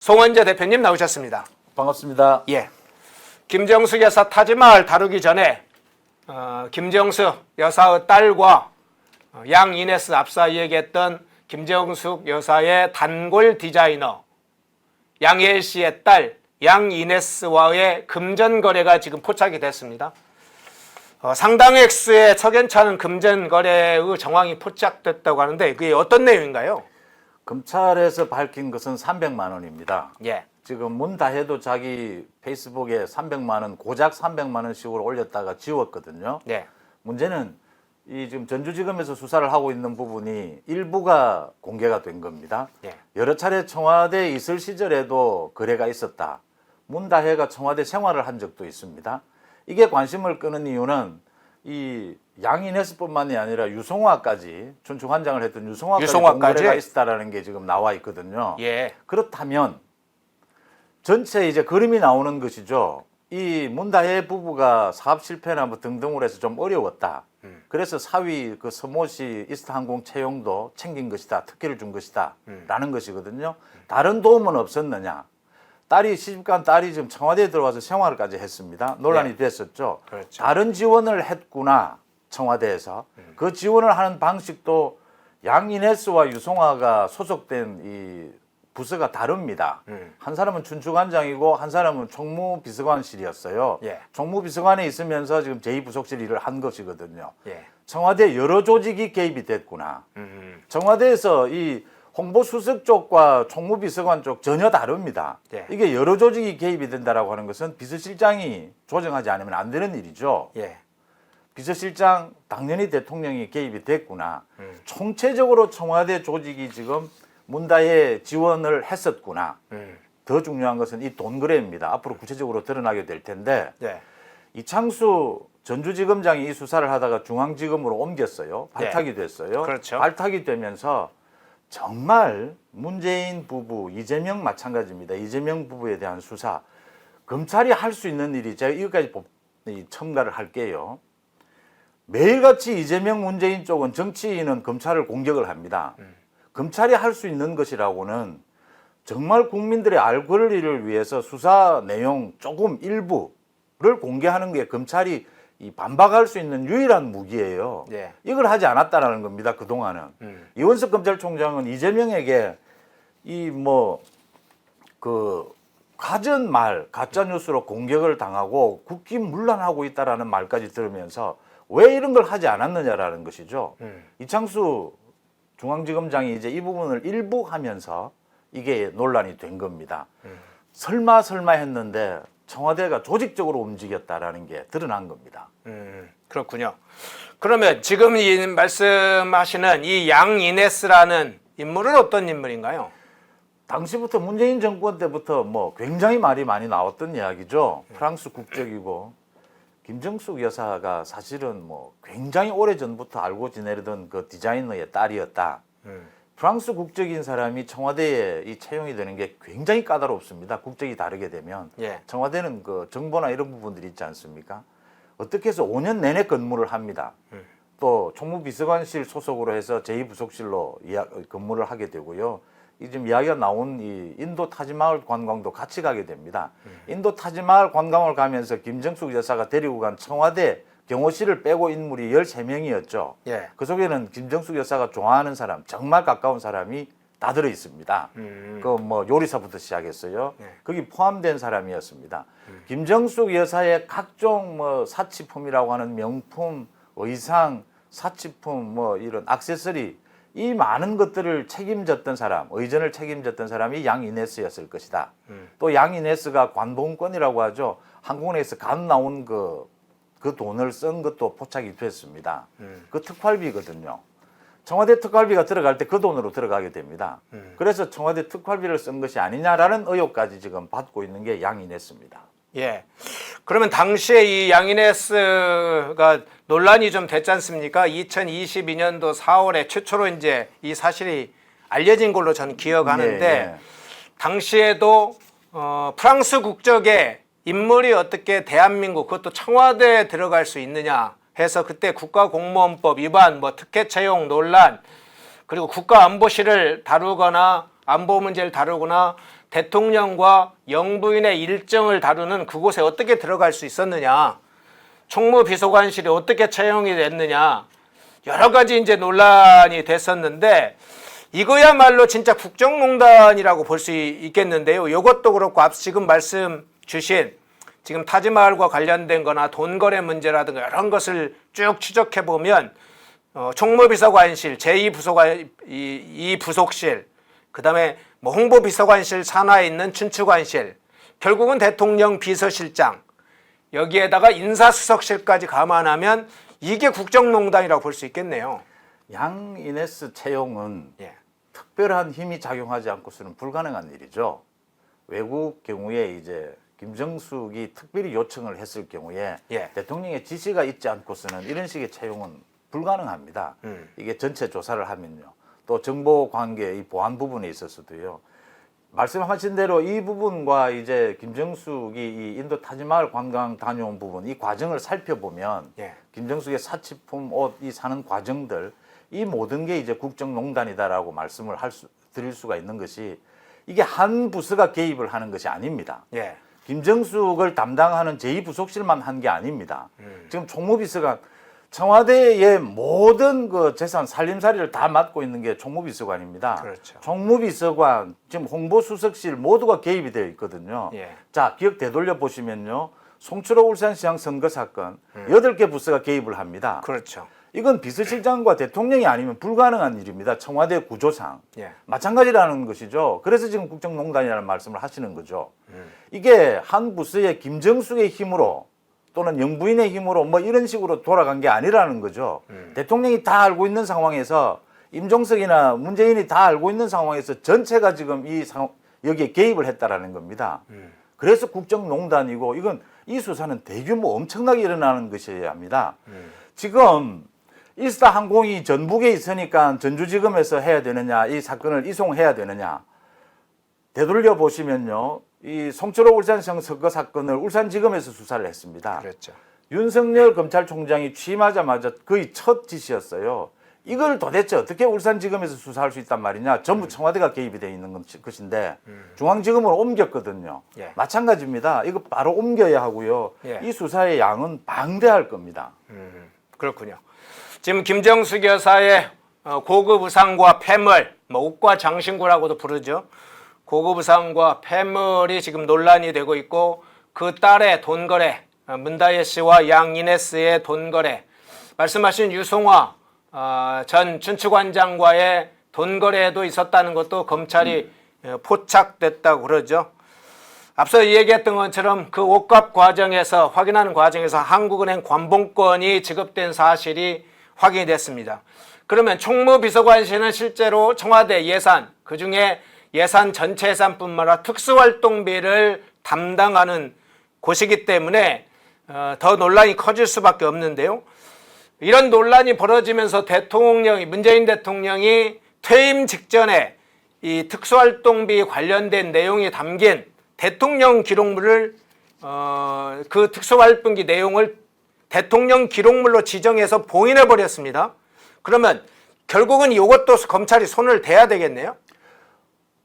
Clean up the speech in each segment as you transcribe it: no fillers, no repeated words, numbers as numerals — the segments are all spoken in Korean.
송원재 대표님 나오셨습니다. 반갑습니다. 예. 김정숙 여사 타지마을 다루기 전에 김정숙 여사의 딸과 양이네스 앞서 이야기했던 김정숙 여사의 단골 디자이너 양예일 씨의 딸 양이네스와의 금전 거래가 지금 포착이 됐습니다. 상당 액수의 석연찮은 금전 거래의 정황이 포착됐다고 하는데 그게 어떤 내용인가요? 검찰에서 밝힌 것은 300만 원입니다. 예. 지금 문다혜도 자기 페이스북에 300만 원, 고작 300만 원씩으로 올렸다가 지웠거든요. 예. 문제는 이 지금 전주지검에서 수사를 하고 있는 부분이 일부가 공개가 된 겁니다. 예. 여러 차례 청와대에 있을 시절에도 거래가 있었다. 문다혜가 청와대 생활을 한 적도 있습니다. 이게 관심을 끄는 이유는 이 양이네스뿐만이 아니라 유송화까지 춘추관장을 했던 유송화까지 거래가 있었다라는 게 지금 나와 있거든요. 예. 그렇다면 전체 이제 그림이 나오는 것이죠. 이 문다혜 부부가 사업 실패나 뭐 등등으로 해서 좀 어려웠다. 그래서 사위 그 서모 씨 이스타항공 채용도 챙긴 것이다. 특혜를 준 것이다. 라는 것이거든요. 다른 도움은 없었느냐. 딸이 시집간 딸이 지금 청와대에 들어와서 생활까지 했습니다. 논란이 됐었죠. 그렇죠. 다른 지원을 했구나. 청와대에서. 그 지원을 하는 방식도 양이네스와 유송화가 소속된 이 부서가 다릅니다. 한 사람은 춘추관장이고 한 사람은 총무비서관실이었어요. 예. 총무비서관에 있으면서 지금 제2부속실 일을 한 것이거든요. 예. 청와대 여러 조직이 개입이 됐구나. 청와대에서 이 홍보수석 쪽과 총무비서관 쪽 전혀 다릅니다. 예. 이게 여러 조직이 개입이 된다라고 하는 것은 비서실장이 조정하지 않으면 안 되는 일이죠. 예. 비서실장 당연히 대통령이 개입이 됐구나. 총체적으로 청와대 조직이 지금 문다혜 지원을 했었구나. 더 중요한 것은 이 돈 거래입니다. 앞으로 구체적으로 드러나게 될 텐데 예. 이창수 전주지검장이 이 수사를 하다가 중앙지검으로 옮겼어요. 발탁이 됐어요. 그렇죠. 발탁이 되면서 정말 문재인 부부, 이재명 마찬가지입니다. 이재명 부부에 대한 수사. 검찰이 할 수 있는 일이 제가 이것까지 첨가를 할게요. 매일같이 이재명, 문재인 쪽은 정치인은 검찰을 공격을 합니다. 검찰이 할 수 있는 것이라고는 정말 국민들의 알 권리를 위해서 수사 내용 조금 일부를 공개하는 게 검찰이 반박할 수 있는 유일한 무기예요. 예. 이걸 하지 않았다라는 겁니다. 그동안은. 이원석 검찰총장은 이재명에게 가전 말, 가짜 뉴스로 공격을 당하고 국기문란하고 있다라는 말까지 들으면서 왜 이런 걸 하지 않았느냐라는 것이죠. 이창수 중앙지검장이 이제 이 부분을 일부 하면서 이게 논란이 된 겁니다. 설마 했는데 청와대가 조직적으로 움직였다라는 게 드러난 겁니다. 그렇군요. 그러면 지금 이 말씀하시는 이 양이네스라는 인물은 어떤 인물인가요? 당시부터 문재인 정권 때부터 뭐 굉장히 말이 많이 나왔던 이야기죠. 프랑스 국적이고 김정숙 여사가 사실은 뭐 굉장히 오래 전부터 알고 지내던 그 디자이너의 딸이었다. 프랑스 국적인 사람이 청와대에 이 채용이 되는 게 굉장히 까다롭습니다. 국적이 다르게 되면. 예. 청와대는 그 정보나 이런 부분들이 있지 않습니까? 어떻게 해서 5년 내내 근무를 합니다. 또 총무비서관실 소속으로 해서 제2부속실로 근무를 하게 되고요. 지금 이야기가 나온 이 인도 타지마을 관광도 같이 가게 됩니다. 인도 타지마을 관광을 가면서 김정숙 여사가 데리고 간 청와대 경호실을 빼고 인물이 13명이었죠. 예. 그 속에는 김정숙 여사가 좋아하는 사람, 정말 가까운 사람이 다 들어 있습니다. 그 뭐 요리사부터 시작했어요. 예. 거기 포함된 사람이었습니다. 김정숙 여사의 각종 뭐 사치품이라고 하는 명품, 의상, 사치품, 뭐 이런 액세서리 이 많은 것들을 책임졌던 사람, 의전을 책임졌던 사람이 양이네스였을 것이다. 또 양이네스가 관봉권이라고 하죠. 항공에서 간 나온 그 돈을 쓴 것도 포착이 됐습니다. 그 특활비거든요. 청와대 특활비가 들어갈 때 그 돈으로 들어가게 됩니다. 그래서 청와대 특활비를 쓴 것이 아니냐라는 의혹까지 지금 받고 있는 게 양이네스입니다. 예. 그러면 당시에 이 양이네스가 논란이 좀 됐지 않습니까? 2022년도 4월에 최초로 이제 이 사실이 알려진 걸로 저는 기억하는데 네. 당시에도 프랑스 국적의 인물이 어떻게 대한민국 그것도 청와대에 들어갈 수 있느냐 해서 그때 국가공무원법 위반, 뭐 특혜 채용 논란, 그리고 국가안보실을 다루거나 안보 문제를 다루거나 대통령과 영부인의 일정을 다루는 그곳에 어떻게 들어갈 수 있었느냐, 총무비서관실이 어떻게 채용이 됐느냐, 여러 가지 이제 논란이 됐었는데 이거야말로 진짜 국정농단이라고 볼 수 있겠는데요. 이것도 그렇고 앞서 지금 말씀 주신 지금 타지마할과 관련된 거나 돈거래 문제라든가 이런 것을 쭉 추적해 보면 총무비서관실, 제2부속실, 그다음에 뭐 홍보비서관실 산하에 있는 춘추관실, 결국은 대통령 비서실장, 여기에다가 인사수석실까지 감안하면 이게 국정농단이라고 볼 수 있겠네요. 양 이네스 채용은 예. 특별한 힘이 작용하지 않고서는 불가능한 일이죠. 외국 경우에 이제 김정숙이 특별히 요청을 했을 경우에 예. 대통령의 지시가 있지 않고서는 이런 식의 채용은 불가능합니다. 이게 전체 조사를 하면요. 또 정보 관계, 이 보안 부분에 있어서도요. 말씀하신 대로 이 부분과 이제 김정숙이 이 인도 타지마할 관광 다녀온 부분, 이 과정을 살펴보면 예. 김정숙의 사치품 옷 이 사는 과정들, 이 모든 게 이제 국정농단이다라고 말씀을 드릴 수가 있는 것이, 이게 한 부서가 개입을 하는 것이 아닙니다. 예. 김정숙을 담당하는 제2부속실만 한 게 아닙니다. 지금 총무비서관, 청와대의 모든 그 재산 살림살이를 다 맡고 있는 게 총무비서관입니다. 그렇죠. 총무비서관, 지금 홍보수석실 모두가 개입이 되어 있거든요. 예. 자, 기억 되돌려 보시면요. 송철호 울산시장 선거 사건 8개 부서가 개입을 합니다. 그렇죠. 이건 비서실장과 대통령이 아니면 불가능한 일입니다. 청와대 구조상. 예. 마찬가지라는 것이죠. 그래서 지금 국정농단이라는 말씀을 하시는 거죠. 이게 한 부서의 김정숙의 힘으로 또는 영부인의 힘으로 뭐 이런 식으로 돌아간 게 아니라는 거죠. 대통령이 다 알고 있는 상황에서, 임종석이나 문재인이 다 알고 있는 상황에서 전체가 지금 여기에 개입을 했다라는 겁니다. 그래서 국정농단이고, 이건 이 수사는 대규모 엄청나게 일어나는 것이어야 합니다. 지금 일사항공이 전북에 있으니까 전주지검에서 해야 되느냐, 이 사건을 이송해야 되느냐, 되돌려 보시면요. 이 송철호 울산시장 선거 사건을 울산지검에서 수사를 했습니다. 그렇죠. 윤석열 검찰총장이 취임하자마자 거의 첫 지시였어요. 이걸 도대체 어떻게 울산지검에서 수사할 수 있단 말이냐. 전부 청와대가 개입이 되어 있는 것인데 중앙지검으로 옮겼거든요. 예. 마찬가지입니다. 이거 바로 옮겨야 하고요. 예. 이 수사의 양은 방대할 겁니다. 그렇군요. 지금 김정숙 여사의 고급 의상과 폐물, 뭐 옷과 장신구라고도 부르죠. 고급 의상과 폐물이 지금 논란이 되고 있고, 그 딸의 돈거래, 문다혜 씨와 양 이네스의 돈거래, 말씀하신 유송화 전 춘추관장과의 돈거래도 있었다는 것도 검찰이 포착됐다고 그러죠. 앞서 얘기했던 것처럼 그 옷값 과정에서, 확인하는 과정에서 한국은행 관봉권이 지급된 사실이 확인이 됐습니다. 그러면 총무비서관실은 실제로 청와대 예산, 그중에 예산 전체 예산뿐만 아니라 특수활동비를 담당하는 곳이기 때문에 더 논란이 커질 수밖에 없는데요. 이런 논란이 벌어지면서 문재인 대통령이 퇴임 직전에 이 특수활동비 관련된 내용이 담긴 대통령 기록물을 그 특수활동비 내용을 대통령 기록물로 지정해서 봉인해 버렸습니다. 그러면 결국은 이것도 검찰이 손을 대야 되겠네요.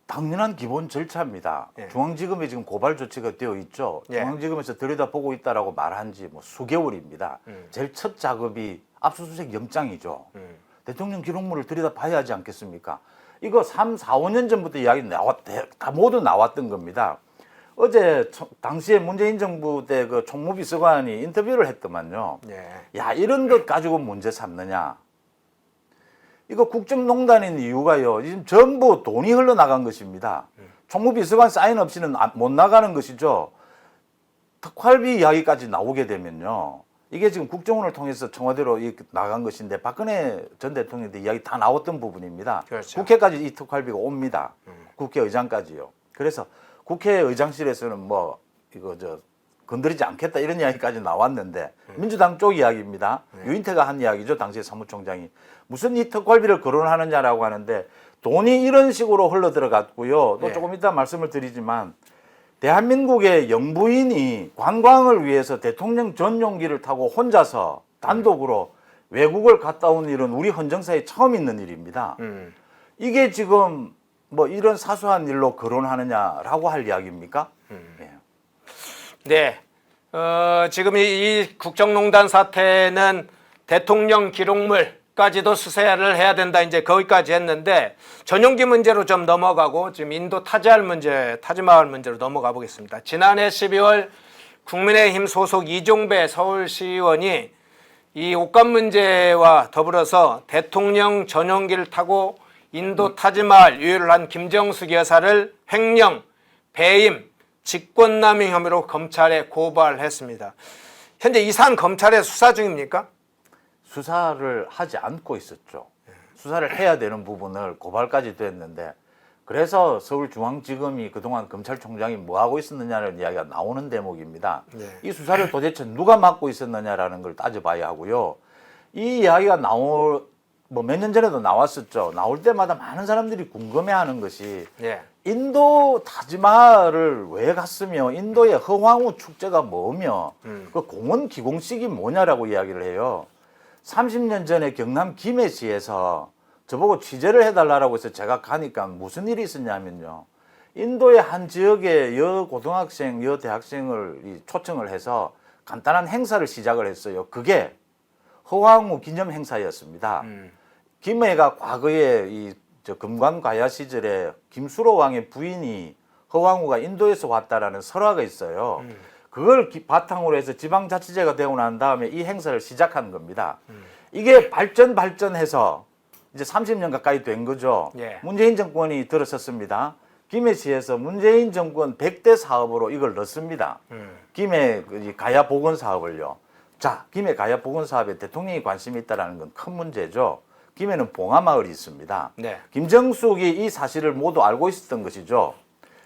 당연한 기본 절차입니다. 예. 중앙지검에 지금 고발 조치가 되어 있죠. 예. 중앙지검에서 들여다보고 있다라고 말한 지 뭐 수개월입니다. 제일 첫 작업이 압수수색 영장이죠. 대통령 기록물을 들여다봐야 하지 않겠습니까? 이거 3, 4, 5년 전부터 이야기 다 모두 나왔던 겁니다. 어제 당시에 문재인 정부 때 그 총무비서관이 인터뷰를 했더만요. 예. 야, 이런 것 가지고 문제 삼느냐. 이거 국정농단인 이유가요. 지금 전부 돈이 흘러나간 것입니다. 총무비서관 사인 없이는 못 나가는 것이죠. 특활비 이야기까지 나오게 되면요. 이게 지금 국정원을 통해서 청와대로 나간 것인데, 박근혜 전 대통령 때 이야기 다 나왔던 부분입니다. 그렇죠. 국회까지 이 특활비가 옵니다. 국회의장까지요. 그래서 국회의장실에서는 뭐 이거 건드리지 않겠다 이런 이야기까지 나왔는데, 민주당 쪽 이야기입니다. 유인태가 한 이야기죠. 당시에 사무총장이. 무슨 이 특활비를 거론하느냐라고 하는데, 돈이 이런 식으로 흘러 들어갔고요. 또 네. 조금 이따 말씀을 드리지만, 대한민국의 영부인이 관광을 위해서 대통령 전용기를 타고 혼자서 단독으로 외국을 갔다 온 일은 우리 헌정사에 처음 있는 일입니다. 이게 지금 뭐 이런 사소한 일로 거론하느냐라고 할 이야기입니까? 예. 네. 지금 이 국정농단 사태는 대통령 기록물까지도 수사를 해야 된다. 이제 거기까지 했는데 전용기 문제로 좀 넘어가고 지금 인도 타지마을 문제로 넘어가 보겠습니다. 지난해 12월 국민의힘 소속 이종배 서울시의원이 이 옷감 문제와 더불어서 대통령 전용기를 타고 인도 타지마을 유유를 한 김정숙 여사를 횡령, 배임, 직권남용 혐의로 검찰에 고발했습니다. 현재 이 사안 검찰에 수사 중입니까? 수사를 하지 않고 있었죠. 수사를 해야 되는 부분을 고발까지 됐는데 그래서 서울중앙지검이 그동안 검찰총장이 뭐 하고 있었느냐는 이야기가 나오는 대목입니다. 네. 이 수사를 도대체 누가 맡고 있었느냐라는 걸 따져봐야 하고요. 이 이야기가 뭐 몇 년 전에도 나왔었죠. 나올 때마다 많은 사람들이 궁금해하는 것이 네. 인도 타지마을을 왜 갔으며 인도의 허황우 축제가 뭐며 그 공원 기공식이 뭐냐라고 이야기를 해요. 30년 전에 경남 김해시에서 저보고 취재를 해달라고 해서 제가 가니까 무슨 일이 있었냐면요. 인도의 한 지역의 여고등학생, 여대학생을 초청을 해서 간단한 행사를 시작을 했어요. 그게 허황우 기념 행사였습니다. 김해가 과거에 금관가야 시절에 김수로 왕의 부인이 허황우가 인도에서 왔다라는 설화가 있어요. 그걸 바탕으로 해서 지방자치제가 되고 난 다음에 이 행사를 시작한 겁니다. 이게 발전해서 이제 30년 가까이 된 거죠. 예. 문재인 정권이 들어섰습니다. 김해시에서 문재인 정권 100대 사업으로 이걸 넣습니다. 김해 가야 복원 사업을요. 자, 김해 가야 복원 사업에 대통령이 관심이 있다는 건 큰 문제죠. 김해는 봉하마을이 있습니다. 네. 김정숙이 이 사실을 모두 알고 있었던 것이죠.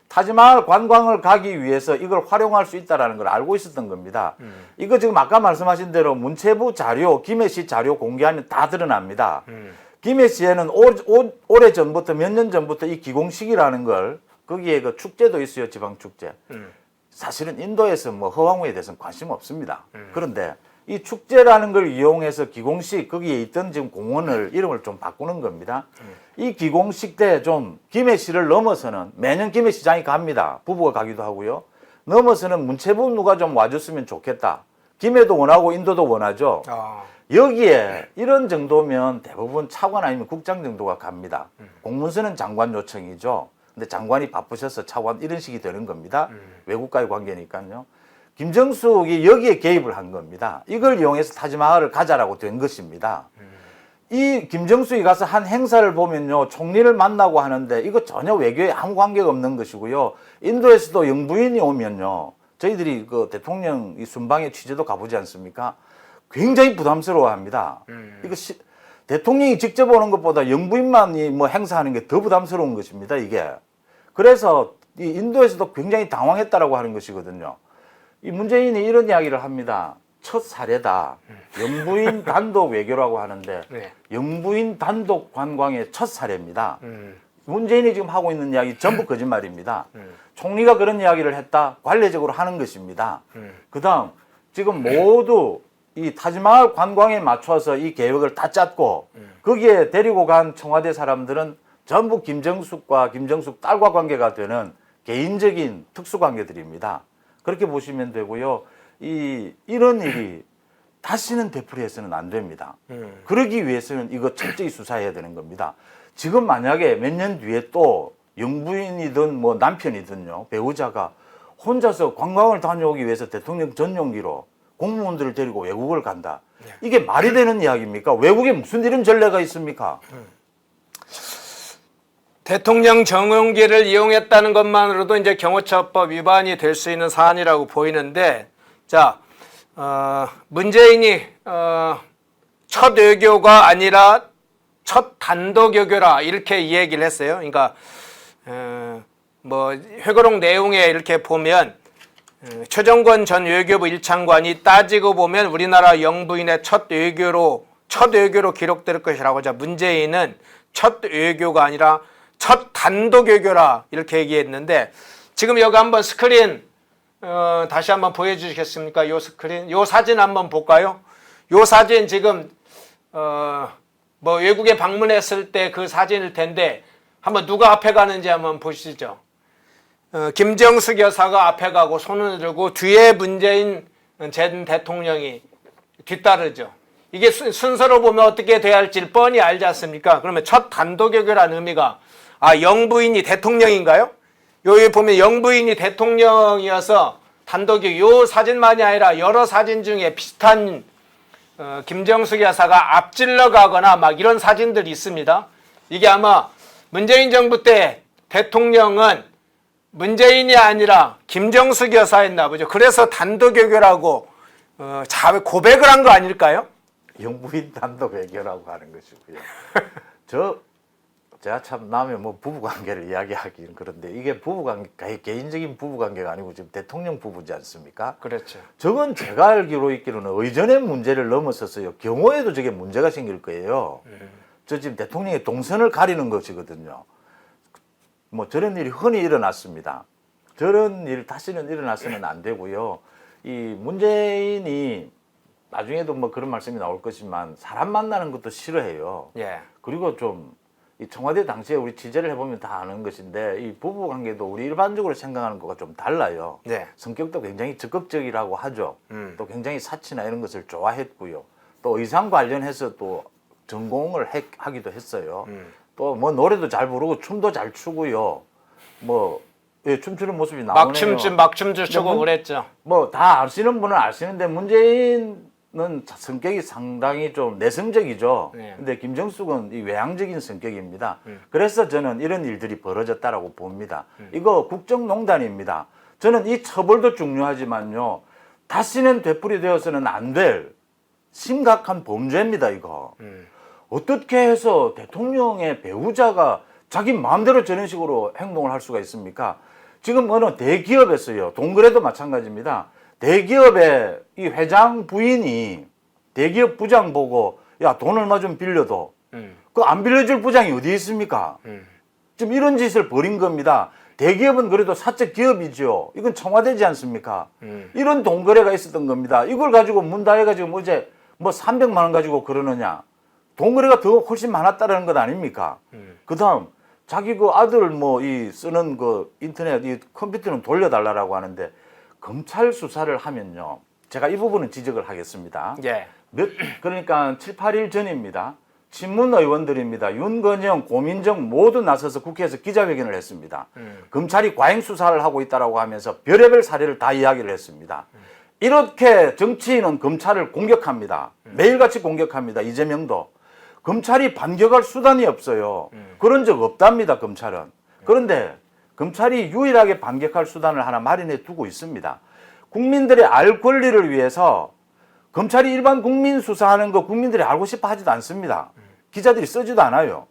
타지마을 관광을 가기 위해서 이걸 활용할 수 있다는 걸 알고 있었던 겁니다. 이거 지금 아까 말씀하신 대로 문체부 자료, 김해시 자료 공개하면 다 드러납니다. 김해시에는 오래전부터 몇 년 전부터 이 기공식이라는 걸 거기에 그 축제도 있어요. 지방축제. 사실은 인도에서 뭐 허황우에 대해서는 관심 없습니다. 그런데 이 축제라는 걸 이용해서 기공식 거기에 있던 지금 공원을 이름을 좀 바꾸는 겁니다. 이 기공식 때 좀 김해시를 넘어서는 매년 김해시장이 갑니다. 부부가 가기도 하고요. 넘어서는 문체부 누가 좀 와줬으면 좋겠다. 김해도 원하고 인도도 원하죠. 여기에 이런 정도면 대부분 차관 아니면 국장 정도가 갑니다. 공문서는 장관 요청이죠. 근데 장관이 바쁘셔서 차관 이런 식이 되는 겁니다. 외국과의 관계니까요. 김정숙이 여기에 개입을 한 겁니다. 이걸 이용해서 타지마을을 가자라고 된 것입니다. 이 김정숙이 가서 한 행사를 보면요. 총리를 만나고 하는데 이거 전혀 외교에 아무 관계가 없는 것이고요. 인도에서도 영부인이 오면요. 저희들이 그 대통령 이 순방에 취재도 가보지 않습니까? 굉장히 부담스러워합니다. 이거 대통령이 직접 오는 것보다 영부인만이 뭐 행사하는 게 더 부담스러운 것입니다. 이게. 그래서 이 인도에서도 굉장히 당황했다라고 하는 것이거든요. 이 문재인이 이런 이야기를 합니다. 첫 사례다. 영부인 단독 외교라고 하는데 네. 영부인 단독 관광의 첫 사례입니다. 문재인이 지금 하고 있는 이야기 전부 거짓말입니다. 총리가 그런 이야기를 했다. 관례적으로 하는 것입니다. 그다음 지금 모두 이 타지마을 관광에 맞춰서 이 계획을 다 짰고 거기에 데리고 간 청와대 사람들은 전부 김정숙과 김정숙 딸과 관계가 되는 개인적인 특수관계들입니다. 그렇게 보시면 되고요. 이런 일이 다시는 되풀이해서는 안 됩니다. 그러기 위해서는 이거 철저히 수사해야 되는 겁니다. 지금 만약에 몇 년 뒤에 또 영부인이든 뭐 남편이든요. 배우자가 혼자서 관광을 다녀오기 위해서 대통령 전용기로 공무원들을 데리고 외국을 간다. 이게 말이 되는 이야기입니까? 외국에 무슨 이런 전례가 있습니까? 대통령 전용기를 이용했다는 것만으로도 이제 경호처법 위반이 될 수 있는 사안이라고 보이는데, 자, 문재인이 첫 외교가 아니라 첫 단독 외교라 이렇게 이 얘기를 했어요. 그러니까 뭐 회고록 내용에 이렇게 보면 최정권 전 외교부 1차관이 따지고 보면 우리나라 영부인의 첫 외교로 기록될 것이라고. 자, 문재인은 첫 외교가 아니라 첫 단독 외교라 이렇게 얘기했는데, 지금 여기 한번 스크린 다시 한번 보여주시겠습니까? 요 스크린, 요 사진 한번 볼까요? 요 사진 지금 뭐 외국에 방문했을 때 그 사진일 텐데, 한번 누가 앞에 가는지 한번 보시죠. 김정숙 여사가 앞에 가고 손을 들고 뒤에 문재인 전 대통령이 뒤따르죠. 이게 순서로 보면 어떻게 돼야 할지 뻔히 알지 않습니까? 그러면 첫 단독외교라는 의미가 영부인이 대통령인가요? 여기 보면 영부인이 대통령이어서 단독외교 요 사진만이 아니라 여러 사진 중에 비슷한 김정숙 여사가 앞질러 가거나 막 이런 사진들이 있습니다. 이게 아마 문재인 정부 때 대통령은 문재인이 아니라 김정숙 여사였나 보죠. 그래서 단독외교라고 고백을 한 거 아닐까요? 영부인 단독 외교라고 하는 것이고요. 제가 참 남의 뭐 부부관계를 이야기하기는 그런데 이게 부부관계, 개인적인 부부관계가 아니고 지금 대통령 부부지 않습니까? 그렇죠. 저건 제가 알기로 있기로는 의전의 문제를 넘어서서요. 경호에도 저게 문제가 생길 거예요. 저 지금 대통령의 동선을 가리는 것이거든요. 뭐 저런 일이 흔히 일어났습니다. 저런 일 다시는 일어나서는 안 되고요. 이 문재인이 나중에도 뭐 그런 말씀이 나올 것이지만 사람 만나는 것도 싫어해요. 예. 그리고 좀 이 청와대 당시에 우리 취재를 해보면 다 아는 것인데 이 부부 관계도 우리 일반적으로 생각하는 것과 좀 달라요. 네. 성격도 굉장히 적극적이라고 하죠. 또 굉장히 사치나 이런 것을 좋아했고요. 또 의상 관련해서 또 전공을 하기도 했어요. 또 뭐 노래도 잘 부르고 춤도 잘 추고요. 뭐 예, 춤추는 모습이 나오네요. 막춤도 추고 그랬죠. 뭐 다 아시는 분은 아시는데 문재인은 성격이 상당히 좀 내성적이죠. 네. 근데 김정숙은 이 외향적인 성격입니다. 그래서 저는 이런 일들이 벌어졌다라고 봅니다. 이거 국정농단입니다. 저는 이 처벌도 중요하지만요. 다시는 되풀이되어서는 안 될 심각한 범죄입니다, 이거. 어떻게 해서 대통령의 배우자가 자기 마음대로 저런 식으로 행동을 할 수가 있습니까? 지금 어느 대기업에서요, 동거래도 마찬가지입니다. 대기업의 이 회장 부인이 대기업 부장 보고 야, 돈 얼마 좀 빌려도 그 안 빌려줄 부장이 어디 있습니까? 지금 이런 짓을 벌인 겁니다. 대기업은 그래도 사적 기업이죠. 이건 청와대지 않습니까? 이런 동거래가 있었던 겁니다. 이걸 가지고 문다혜가 지금 어제 뭐 300만 원 가지고 그러느냐. 동거래가 더 훨씬 많았다는 것 아닙니까? 그 다음 자기 그 아들 뭐 이 쓰는 그 인터넷 이 컴퓨터는 돌려달라고 하는데 검찰 수사를 하면요. 제가 이 부분은 지적을 하겠습니다. 예. 그러니까 7, 8일 전입니다. 친문 의원들입니다. 윤건영, 고민정 모두 나서서 국회에서 기자회견을 했습니다. 검찰이 과잉 수사를 하고 있다고 하면서 별의별 사례를 다 이야기를 했습니다. 이렇게 정치인은 검찰을 공격합니다. 매일같이 공격합니다. 이재명도. 검찰이 반격할 수단이 없어요. 그런 적 없답니다. 검찰은. 그런데 검찰이 유일하게 반격할 수단을 하나 마련해 두고 있습니다. 국민들의 알 권리를 위해서 검찰이 일반 국민 수사하는 거 국민들이 알고 싶어 하지도 않습니다. 기자들이 쓰지도 않아요.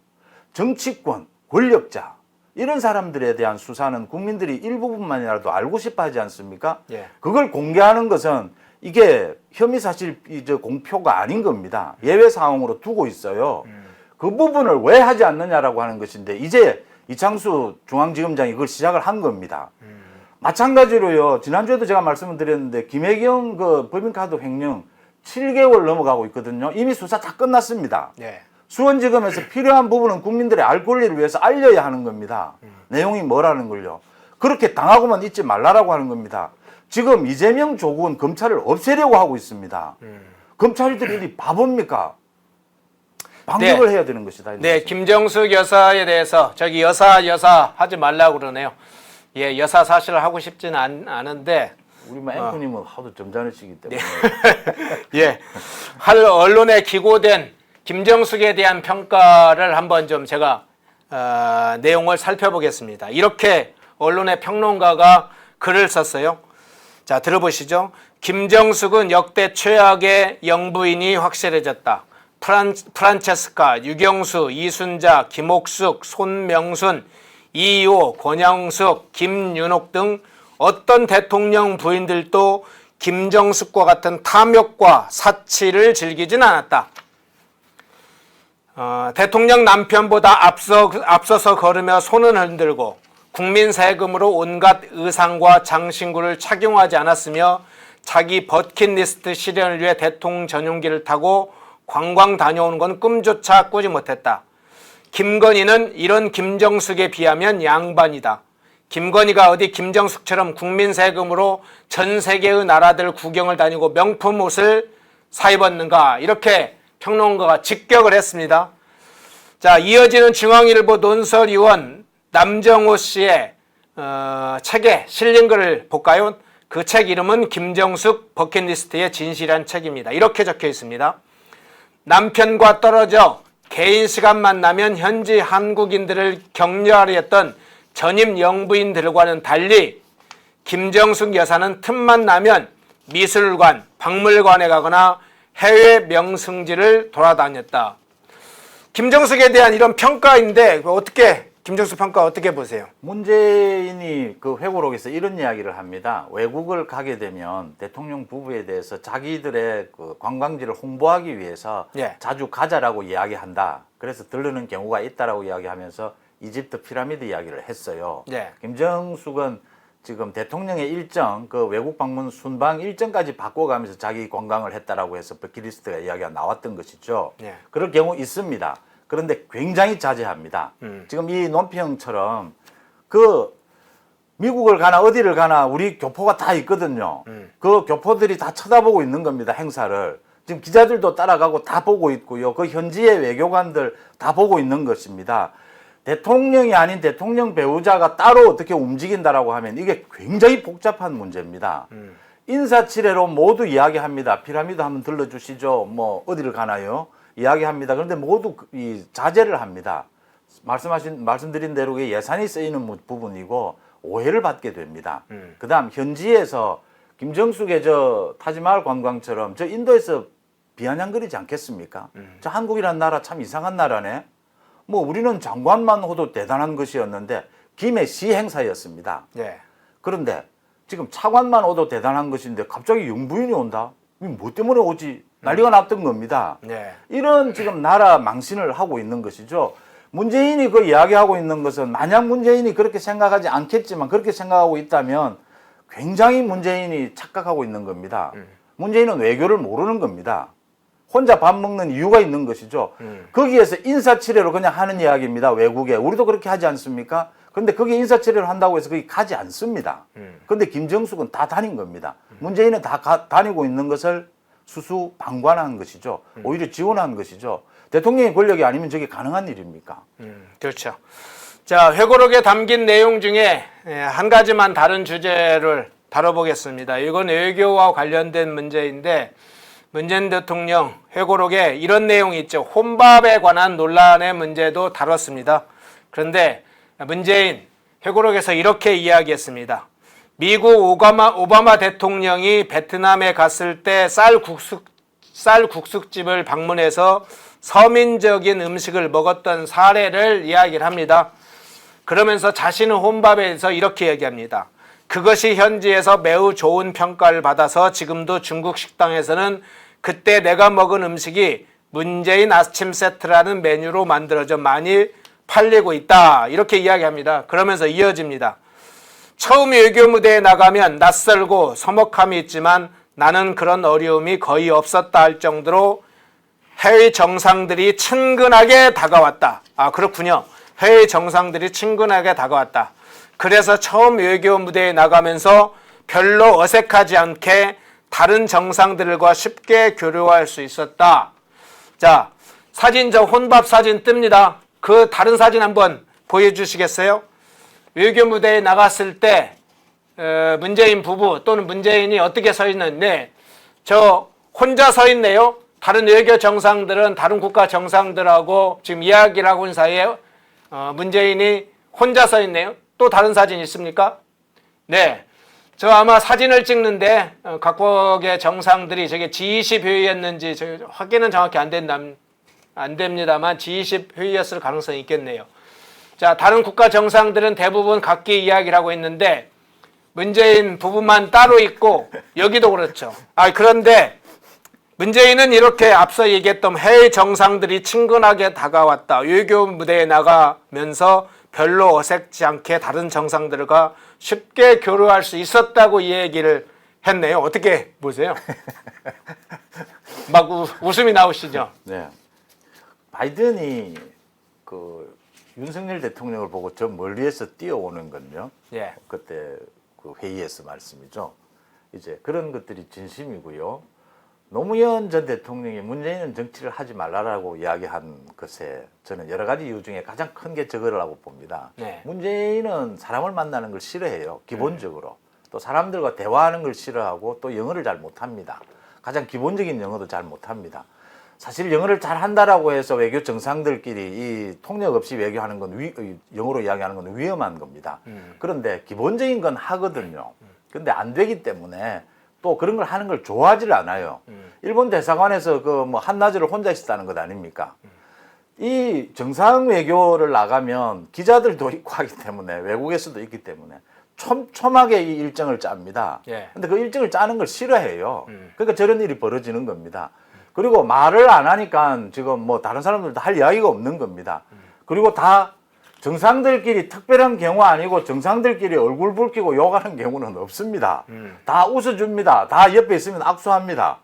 정치권, 권력자 이런 사람들에 대한 수사는 국민들이 일부분만이라도 알고 싶어 하지 않습니까? 예. 그걸 공개하는 것은 이게 혐의사실 공표가 아닌 겁니다. 예외 사항으로 두고 있어요. 그 부분을 왜 하지 않느냐라고 하는 것인데 이제 이창수 중앙지검장이 그걸 시작을 한 겁니다. 마찬가지로요. 지난주에도 제가 말씀을 드렸는데 김혜경 그 법인카드 횡령 7개월 넘어가고 있거든요. 이미 수사 다 끝났습니다. 예. 수원지검에서 필요한 부분은 국민들의 알 권리를 위해서 알려야 하는 겁니다. 내용이 뭐라는 걸요. 그렇게 당하고만 있지 말라라고 하는 겁니다. 지금 이재명 조국은 검찰을 없애려고 하고 있습니다. 검찰들이 바보입니까? 반격을 해야 되는 것이다. 네, 김정숙 여사에 대해서 저기 여사 하지 말라고 그러네요. 예, 여사 사실을 하고 싶지는 않은데 우리 앵커님은 하도 점잖으시기 때문에 예, 할 언론에 기고된 김정숙에 대한 평가를 한번 좀 제가 내용을 살펴보겠습니다. 이렇게 언론의 평론가가 글을 썼어요. 자, 들어보시죠. 김정숙은 역대 최악의 영부인이 확실해졌다. 프란체스카, 유경수, 이순자, 김옥숙, 손명순, 이호, 권영숙, 김윤옥 등 어떤 대통령 부인들도 김정숙과 같은 탐욕과 사치를 즐기진 않았다. 대통령 남편보다 앞서서 걸으며 손을 흔들고 국민 세금으로 온갖 의상과 장신구를 착용하지 않았으며 자기 버킷리스트 실현을 위해 대통령 전용기를 타고 관광 다녀오는 건 꿈조차 꾸지 못했다. 김건희는 이런 김정숙에 비하면 양반이다. 김건희가 어디 김정숙처럼 국민 세금으로 전 세계의 나라들 구경을 다니고 명품 옷을 사입었는가, 이렇게 평론가가 직격을 했습니다. 자, 이어지는 중앙일보 논설위원 남정호 씨의 책에 실린 글을 볼까요? 그 책 이름은 김정숙 버킷리스트의 진실한 책입니다. 이렇게 적혀 있습니다. 남편과 떨어져 개인 시간만 나면 현지 한국인들을 격려하려 했던 전임 영부인들과는 달리 김정숙 여사는 틈만 나면 미술관, 박물관에 가거나 해외 명승지를 돌아다녔다. 김정숙에 대한 이런 평가인데 어떻게, 김정숙 평가 어떻게 보세요? 문재인이 그 회고록에서 이런 이야기를 합니다. 외국을 가게 되면 대통령 부부에 대해서 자기들의 그 관광지를 홍보하기 위해서 예. 자주 가자라고 이야기한다. 그래서 들르는 경우가 있다라고 이야기하면서 이집트 피라미드 이야기를 했어요. 예. 김정숙은 지금 대통령의 일정, 그 외국 방문 순방 일정까지 바꿔가면서 자기 관광을 했다라고 해서 버킷리스트가 이야기가 나왔던 것이죠. 예. 그럴 경우 있습니다. 그런데 굉장히 자제합니다. 지금 이 논평처럼 그 미국을 가나 어디를 가나 우리 교포가 다 있거든요. 그 교포들이 다 쳐다보고 있는 겁니다. 행사를. 지금 기자들도 따라가고 다 보고 있고요. 그 현지의 외교관들 다 보고 있는 것입니다. 대통령이 아닌 대통령 배우자가 따로 어떻게 움직인다라고 하면 이게 굉장히 복잡한 문제입니다. 인사치레로 모두 이야기합니다. 피라미드 한번 들러주시죠. 뭐 어디를 가나요? 이야기합니다. 그런데 모두 이 자제를 합니다. 말씀드린 대로 예산이 쓰이는 부분이고 오해를 받게 됩니다. 그다음 현지에서 김정숙의 저 타지마할 관광처럼 저 인도에서 비아냥거리지 않겠습니까? 저 한국이란 나라 참 이상한 나라네. 뭐 우리는 장관만 호도 대단한 것이었는데 김해 시 행사였습니다. 예. 그런데 지금 차관만 오도 대단한 것인데 갑자기 영부인이 온다? 뭐 때문에 오지? 난리가 났던 겁니다. 예. 이런 지금 나라 망신을 하고 있는 것이죠. 문재인이 그 이야기하고 있는 것은 만약 문재인이 그렇게 생각하지 않겠지만 그렇게 생각하고 있다면 굉장히 문재인이 착각하고 있는 겁니다. 문재인은 외교를 모르는 겁니다. 혼자 밥 먹는 이유가 있는 것이죠. 거기에서 인사치레로 그냥 하는 이야기입니다. 외국에. 우리도 그렇게 하지 않습니까? 그런데 거기에 인사치레를 한다고 해서 거기 가지 않습니다. 그런데 김정숙은 다 다닌 겁니다. 문재인은 다 다니고 있는 것을 수수방관한 것이죠. 오히려 지원한 것이죠. 대통령의 권력이 아니면 저게 가능한 일입니까? 그렇죠. 자, 회고록에 담긴 내용 중에 한 가지만 다른 주제를 다뤄보겠습니다. 이건 외교와 관련된 문제인데 문재인 대통령 회고록에 이런 내용이 있죠. 혼밥에 관한 논란의 문제도 다뤘습니다. 그런데 문재인 회고록에서 이렇게 이야기했습니다. 미국 오바마 대통령이 베트남에 갔을 때 쌀국수집을 방문해서 서민적인 음식을 먹었던 사례를 이야기를 합니다. 그러면서 자신은 혼밥에 대해서 이렇게 얘기합니다. 그것이 현지에서 매우 좋은 평가를 받아서 지금도 중국 식당에서는 그때 내가 먹은 음식이 문재인 아침 세트라는 메뉴로 만들어져 많이 팔리고 있다. 이렇게 이야기합니다. 그러면서 이어집니다. 처음 외교 무대에 나가면 낯설고 서먹함이 있지만 나는 그런 어려움이 거의 없었다 할 정도로 해외 정상들이 친근하게 다가왔다. 아, 그렇군요. 해외 정상들이 친근하게 다가왔다. 그래서 처음 외교 무대에 나가면서 별로 어색하지 않게 다른 정상들과 쉽게 교류할 수 있었다. 자, 사진, 저 혼밥 사진 뜹니다. 그 다른 사진 한번 보여주시겠어요? 외교 무대에 나갔을 때 문재인 부부 또는 문재인이 어떻게 서 있는데 저 혼자 서 있네요. 다른 외교 정상들은 다른 국가 정상들하고 지금 이야기를 하고 있는 사이에 문재인이 혼자 서 있네요. 또 다른 사진 있습니까? 네. 저 아마 사진을 찍는데 각국의 정상들이 저게 G20 회의였는지 확인은 정확히 안 됩니다만 G20 회의였을 가능성이 있겠네요. 자, 다른 국가 정상들은 대부분 각기 이야기를 하고 있는데 문재인 부부만 따로 있고 여기도 그렇죠. 그런데 문재인은 이렇게 앞서 얘기했던 해외 정상들이 친근하게 다가왔다. 외교 무대에 나가면서 별로 어색지 않게 다른 정상들과 쉽게 교류할 수 있었다고 이 얘기를 했네요. 어떻게 보세요? 막 웃음이 나오시죠? 네. 바이든이 그 윤석열 대통령을 보고 저 멀리에서 뛰어오는 건요. 예. 그때 그 회의에서 말씀이죠. 이제 그런 것들이 진심이고요. 노무현 전 대통령이 문재인은 정치를 하지 말라라고 이야기한 것에 저는 여러 가지 이유 중에 가장 큰 게 저거라고 봅니다. 네. 문재인은 사람을 만나는 걸 싫어해요. 기본적으로. 또 사람들과 대화하는 걸 싫어하고 또 영어를 잘 못합니다. 가장 기본적인 영어도 잘 못합니다. 사실 영어를 잘 한다라고 해서 외교 정상들끼리 이 통역 없이 외교하는 건 영어로 이야기하는 건 위험한 겁니다. 그런데 기본적인 건 하거든요. 근데 안 되기 때문에 또 그런 걸 하는 걸 좋아하질 않아요. 일본 대사관에서 그 뭐 한낮을 혼자 있었다는 것 아닙니까? 이 정상 외교를 나가면 기자들도 있고 하기 때문에 외국에서도 있기 때문에 촘촘하게 이 일정을 짭니다. 예. 근데 그 일정을 짜는 걸 싫어해요. 그러니까 저런 일이 벌어지는 겁니다. 그리고 말을 안 하니까 지금 뭐 다른 사람들도 할 이야기가 없는 겁니다. 그리고 다 정상들끼리 특별한 경우 아니고 정상들끼리 얼굴 붉히고 욕하는 경우는 없습니다. 다 웃어줍니다. 다 옆에 있으면 악수합니다.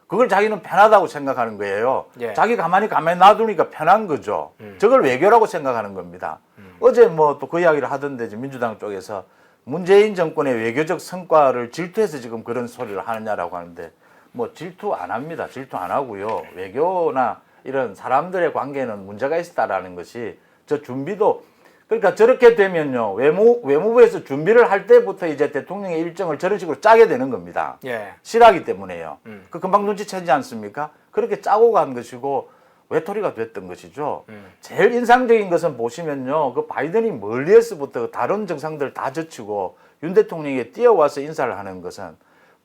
그걸 자기는 편하다고 생각하는 거예요. 예. 자기 가만히 놔두니까 편한 거죠. 저걸 외교라고 생각하는 겁니다. 어제 뭐 또 그 이야기를 하던데 민주당 쪽에서 문재인 정권의 외교적 성과를 질투해서 지금 그런 소리를 하느냐라고 하는데 뭐 질투 안 합니다. 질투 안 하고요. 외교나 이런 사람들의 관계는 문제가 있었다라는 것이 저 준비도 그러니까 저렇게 되면요 외무부에서 준비를 할 때부터 이제 대통령의 일정을 저런 식으로 짜게 되는 겁니다. 예. 싫어하기 때문에요. 그 금방 눈치채지 않습니까? 그렇게 짜고 간 것이고 외톨이가 됐던 것이죠. 제일 인상적인 것은 보시면요 그 바이든이 멀리에서부터 다른 정상들 다 젖히고 윤 대통령에게 뛰어와서 인사를 하는 것은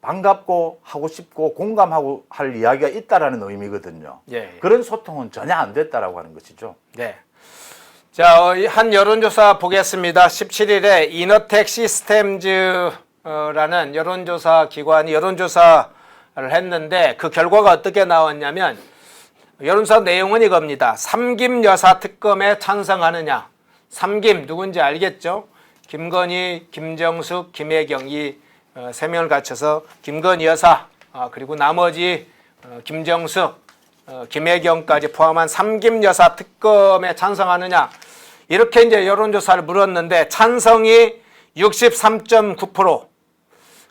반갑고 하고 싶고 공감하고 할 이야기가 있다라는 의미거든요. 예. 그런 소통은 전혀 안 됐다라고 하는 것이죠. 네. 자, 한 여론조사 보겠습니다. 17일에 이너텍 시스템즈라는 여론조사 기관이 여론조사를 했는데 그 결과가 어떻게 나왔냐면 여론조사 내용은 이겁니다. 삼김 여사 특검에 찬성하느냐. 삼김 누군지 알겠죠? 김건희, 김정숙, 김혜경 이 세 명을 갖춰서 김건희 여사 그리고 나머지 김정숙, 김혜경까지 포함한 삼김 여사 특검에 찬성하느냐 이렇게 이제 여론조사를 물었는데 찬성이 63.9%,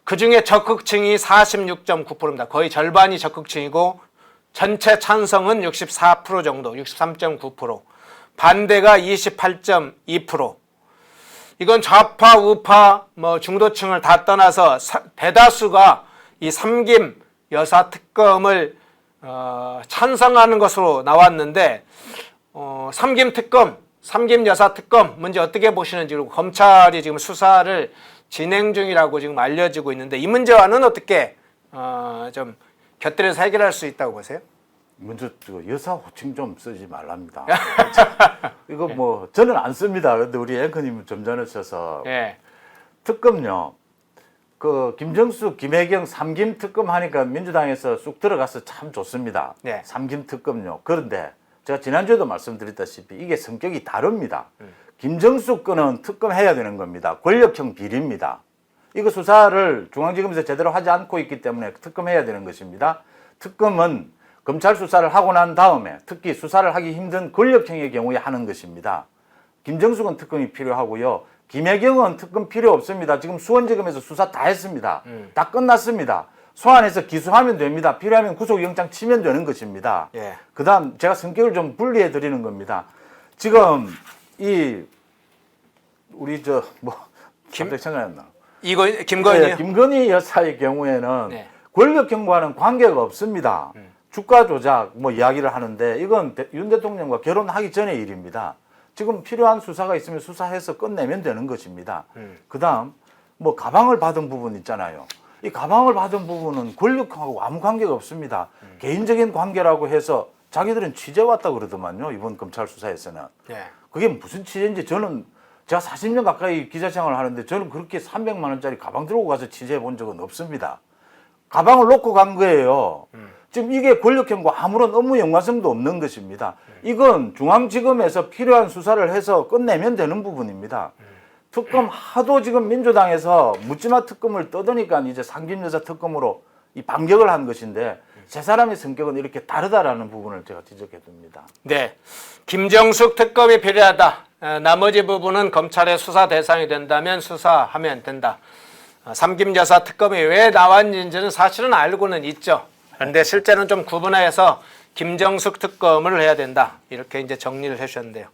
그 중에 적극층이 46.9%입니다. 거의 절반이 적극층이고 전체 찬성은 64% 정도, 63.9%, 반대가 28.2%. 이건 좌파, 우파, 뭐 중도층을 다 떠나서 대다수가 이 삼김 여사 특검을 찬성하는 것으로 나왔는데 삼김 특검, 삼김 여사 특검 문제 어떻게 보시는지 그리고 검찰이 지금 수사를 진행 중이라고 지금 알려지고 있는데 이 문제와는 어떻게 좀 곁들여서 해결할 수 있다고 보세요? 먼저 여사 호칭 좀 쓰지 말랍니다. 이거 뭐 저는 안 씁니다. 근데 우리 앵커님은 좀 전에 써서 예. 특검요. 그 김정숙, 김혜경 삼김 특검 하니까 민주당에서 쑥 들어가서 참 좋습니다. 네. 삼김 특검요. 그런데 제가 지난주에도 말씀드렸다시피 이게 성격이 다릅니다. 김정숙 건은 특검해야 되는 겁니다. 권력형 비리입니다. 이거 수사를 중앙지검에서 제대로 하지 않고 있기 때문에 특검해야 되는 것입니다. 특검은 검찰 수사를 하고 난 다음에 특히 수사를 하기 힘든 권력형의 경우에 하는 것입니다. 김정숙은 특검이 필요하고요. 김혜경은 특검 필요 없습니다. 지금 수원지검에서 수사 다 했습니다. 다 끝났습니다. 소환해서 기소하면 됩니다. 필요하면 구속영장 치면 되는 것입니다. 예. 그 다음 제가 성격을 좀 분리해 드리는 겁니다. 지금 이 우리 갑자기 생각이 안 나. 이거 김건희요? 네, 김건희 여사의 경우에는 네. 권력형과는 관계가 없습니다. 주가 조작 뭐 이야기를 하는데 이건 윤 대통령과 결혼하기 전의 일입니다. 지금 필요한 수사가 있으면 수사해서 끝내면 되는 것입니다. 그다음 뭐 가방을 받은 부분 있잖아요. 이 가방을 받은 부분은 권력하고 아무 관계가 없습니다. 개인적인 관계라고 해서 자기들은 취재 왔다 그러더만요. 이번 검찰 수사에서는. 예. 그게 무슨 취재인지 저는 제가 40년 가까이 기자 생활을 하는데 저는 그렇게 300만 원짜리 가방 들고 가서 취재해 본 적은 없습니다. 가방을 놓고 간 거예요. 지금 이게 권력형과 아무런 업무 연관성도 없는 것입니다. 이건 중앙지검에서 필요한 수사를 해서 끝내면 되는 부분입니다. 특검 하도 지금 민주당에서 묻지마 특검을 떠드니까 이제 삼김여사 특검으로 이 반격을 한 것인데 세 사람의 성격은 이렇게 다르다라는 부분을 제가 지적해 둡니다. 네, 김정숙 특검이 필요하다. 나머지 부분은 검찰의 수사 대상이 된다면 수사하면 된다. 삼김 여사 특검이 왜 나왔는지는 사실은 알고는 있죠. 그런데 실제는 좀 구분해서 김정숙 특검을 해야 된다. 이렇게 이제 정리를 해주셨는데요.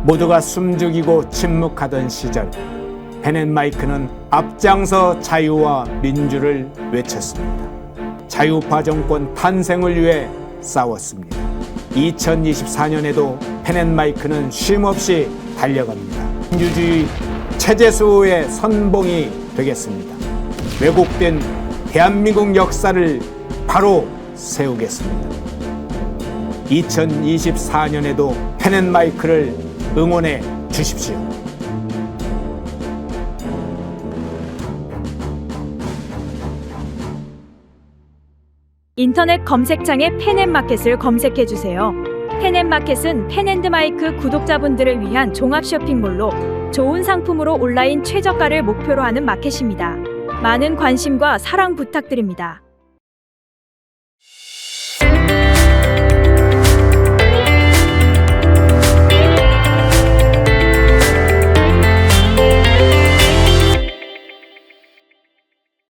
모두가 숨죽이고 침묵하던 시절, 펜앤마이크는 앞장서 자유와 민주를 외쳤습니다. 자유파 정권 탄생을 위해 싸웠습니다. 2024년에도 펜앤마이크는 쉼없이 달려갑니다. 민주주의 체제수호의 선봉이 되겠습니다. 왜곡된 대한민국 역사를 바로 세우겠습니다. 2024년에도 펜앤마이크를 응원해 주십시오. 인터넷 검색창에 펜앤마켓을 검색해 주세요. 펜앤마켓은 펜앤드마이크 구독자분들을 위한 종합 쇼핑몰로 좋은 상품으로 온라인 최저가를 목표로 하는 마켓입니다. 많은 관심과 사랑 부탁드립니다.